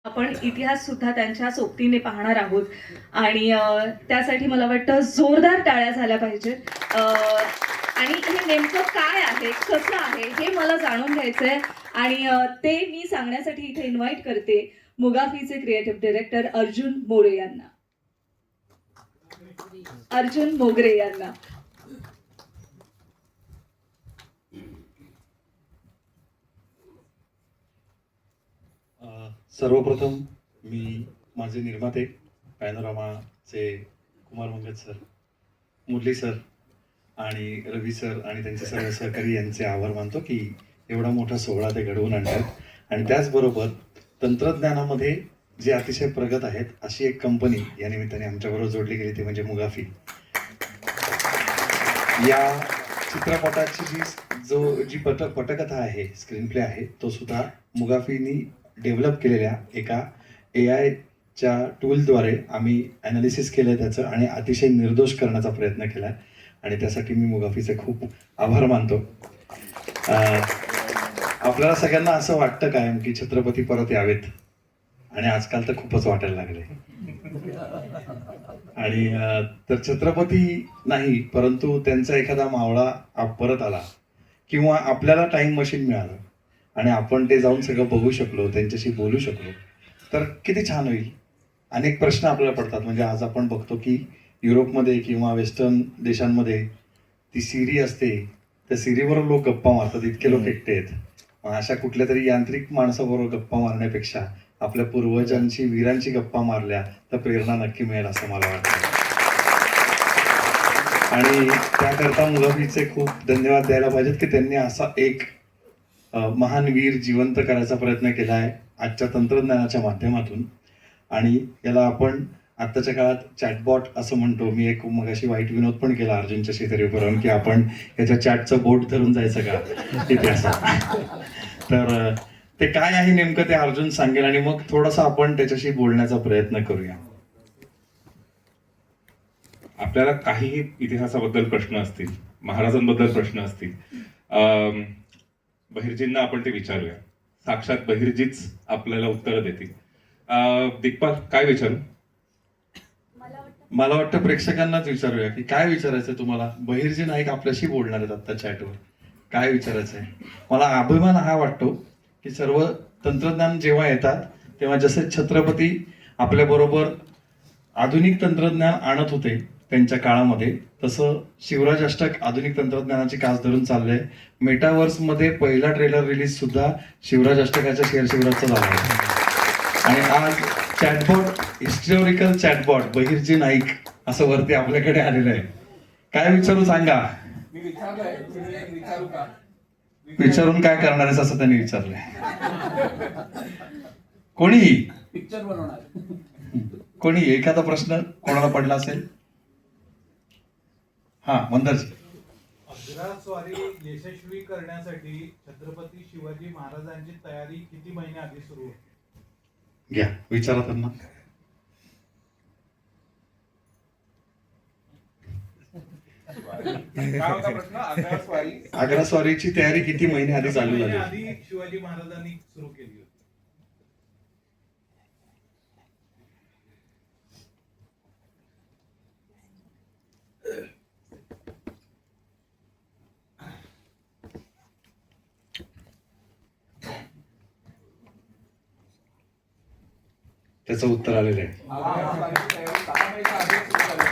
आपण इतिहास सुद्धा त्यांच्या सोबतीने पाहणार आहोत आणि त्यासाठी मला वाटतं जोरदार टाळ्या झाल्या पाहिजेत. आणि हे नेमकं काय आहे, कसं आहे हे मला जाणून घ्यायचंय आणि ते मी सांगण्यासाठी इथे इन्व्हाइट करते मुगाफीचे क्रिएटिव्ह डायरेक्टर अर्जुन मोरे यांना. अर्जुन मोगरे यांना. सर्वप्रथम मी माझे निर्माते पॅनोरामाचे कुमार मंगत सर, मुरली सर आणि रवी सर आणि त्यांचे सर्व सहकारी यांचे आभार मानतो की एवढा मोठा सोहळा ते घडवून आणतात. आणि त्याचबरोबर तंत्रज्ञानामध्ये जे अतिशय प्रगत आहेत अशी एक कंपनी या निमित्ताने आमच्याबरोबर जोडली गेली ते म्हणजे मुगाफी. या चित्रपटाची जी पटकथा आहे, स्क्रीन प्ले आहे, तो सुद्धा मुगाफीनी डेव्हलप केलेल्या एका AIच्या टूलद्वारे आम्ही ॲनालिसिस केलं त्याचं आणि अतिशय निर्दोष करण्याचा प्रयत्न केला आणि त्यासाठी मी मुगाफीचे खूप आभार मानतो. आपल्याला सगळ्यांना असं वाटतं कायम की छत्रपती परत यावेत आणि आजकाल तर खूपच वाटायला लागले. आणि तर छत्रपती नाही परंतु त्यांचा एखादा मावळा परत आला किंवा आपल्याला टाइम मशीन मिळालं आणि आपण ते जाऊन सगळं बघू शकलो, त्यांच्याशी बोलू शकलो तर किती छान होईल. अनेक प्रश्न आपल्याला पडतात. म्हणजे आज आपण बघतो की युरोपमध्ये किंवा वेस्टर्न देशांमध्ये ती सिरी असते, त्या सिरीवर लोक गप्पा मारतात, इतके लोक एकटे आहेत. अशा कुठल्या तरी यांत्रिक माणसाबरोबर गप्पा मारण्यापेक्षा आपल्या पूर्वजांची, वीरांची गप्पा मारल्या तर प्रेरणा नक्की मिळेल असं मला वाटतं. आणि त्याकरता मुगाफीचे खूप धन्यवाद द्यायला पाहिजेत की त्यांनी असा एक महान वीर जिवंत करायचा प्रयत्न केला आहे आजच्या तंत्रज्ञानाच्या माध्यमातून. आणि याला आपण आत्ताच्या काळात चॅटबॉट असं म्हणतो. मी एक मगाशी वाईट विनोद पण केला अर्जुनच्या शेजारी करून की आपण याच्या चॅटचं बोट धरून जायचं का इतिहासात. तर ते काय आहे नेमकं ते अर्जुन सांगेल आणि मग थोडंसं आपण त्याच्याशी बोलण्याचा प्रयत्न करूया. आपल्याला काही इतिहासाबद्दल प्रश्न असतील, महाराजांबद्दल प्रश्न असतील, बहिर्जींना आपण ते विचारूया. साक्षात बहिर्जीच आपल्याला उत्तर देतील. दिग्पाल, काय विचारू? मला वाटतं प्रेक्षकांनाच विचारूया की काय विचारायचंय तुम्हाला. बहिर्जी नाईक आपल्याशी बोलणार आहेत आता चॅटवर. काय विचारायचंय? मला अभिमान हा वाटतो की सर्व तंत्रज्ञान जेव्हा येतात तेव्हा जसे छत्रपती आपल्या बरोबर आधुनिक तंत्रज्ञान आणत होते त्यांच्या काळामध्ये, तसं शिवराज अष्टक आधुनिक तंत्रज्ञानाची कास धरून चाललंय. मेटावर्स मध्ये पहिला ट्रेलर रिलीज सुद्धा शिवराज अष्टकाच्या शेअर शिवराजचा झाला आहे. आणि आज chatbot, historical chatbot Bahirji Naik असं वरती आपल्याकडे आलेलं आहे. काय विचारू सांगा? विचारून काय करणार आहेस असं त्यांनी विचारलंय. कोणीही पिक्चर बनवणार, कोणी एखादा प्रश्न कोणाला पडला असेल? हा, मंदारजी. अग्रस्वारी यशस्वी करण्यासाठी छत्रपती शिवाजी महाराजांची तयारी किती महिने आधी सुरू होती? घ्या, विचारा त्यांना. काय होता प्रश्न? अग्रस्वारी अग्रस्वारीची तयारी किती महिने आधी चालू झाली? आधी शिवाजी महाराजांनी सुरू केली होती. त्याचं उत्तर आलेलं आहे. अग्रस्वारीची तयारी 6 महिने आधी सुरू झाली.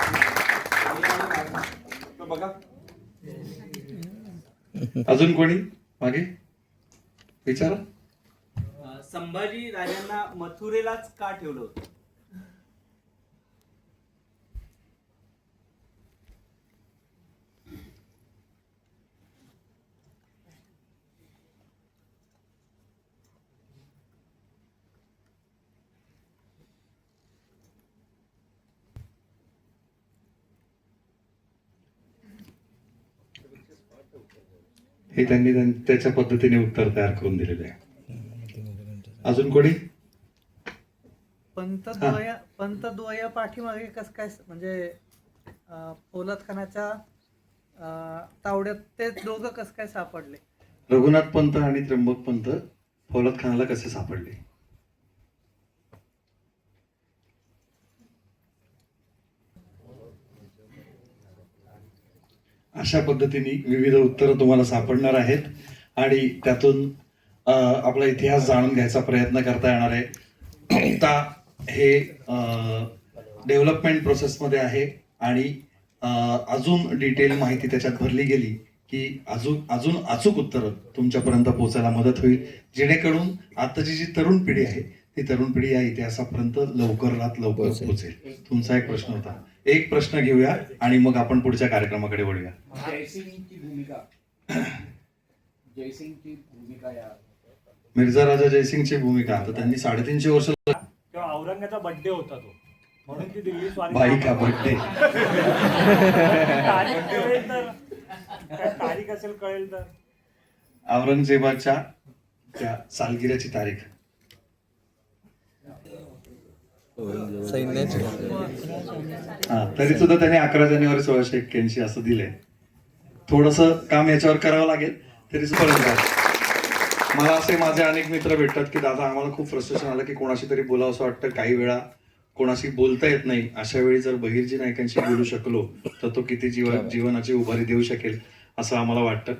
तो बघा. अजून कोणी मागे विचारा. संभाजी राजांना मथुरेलाच का ठेवलं होतं? हे त्यांनी त्याच्या पद्धतीने उत्तर तयार करून दिलेलं आहे. अजून कोणी? पंतद्वया पाठीमागे कस काय म्हणजे पोलाद खानाच्या तावड्यात ते दोघं कस काय सापडले? रघुनाथ पंत आणि त्र्यंबक पंत फौलाद खानाला कसे सापडले? अशा पद्धतीने विविध उत्तरं तुम्हाला सापडणार आहेत आणि त्यातून आपला इतिहास जाणून घ्यायचा प्रयत्न करता येणार आहे. आता हे डेव्हलपमेंट प्रोसेसमध्ये आहे आणि अजून डिटेल माहिती त्याच्यात भरली गेली की अजून अचूक उत्तरं तुमच्यापर्यंत पोहोचायला मदत होईल, जेणेकरून आताची जी तरुण पिढी आहे ती तरुण पिढी या इतिहासापर्यंत लवकरात लवकर पोहोचेल. तुमचा एक प्रश्न होता, एक प्रश्न घेऊया आणि मग आपण पुढच्या कार्यक्रमाकडे वळूया. जयसिंगची भूमिका या मिर्झा राजा जयसिंगची भूमिका, तर त्यांनी 350 वर्ष तेव्हा औरंगाचा बर्थडे होता तो, म्हणून ती दिल्ली स्वारी बाई का बर्थडे तारीख कळेल तर, काय तारीख असेल कळेल तर. औरंगजेबाच्या त्या सालगिऱ्याची तारीख हा, तरी सुद्धा त्याने 11 जानेवारी 1681 असं दिलंय. थोडस काम याच्यावर करावं लागेल, तरी सुद्धा मला असे माझे अनेक मित्र भेटतात की दादा आम्हाला खूप फ्रस्ट्रेशन आलं की कोणाशी तरी बोलावं असं वाटतं, काही वेळा कोणाशी बोलता येत नाही. अशा वेळी जर बहिर्जी नायकांशी बोलू शकलो तर तो किती जीवनाची उभारी देऊ शकेल असं आम्हाला वाटतं.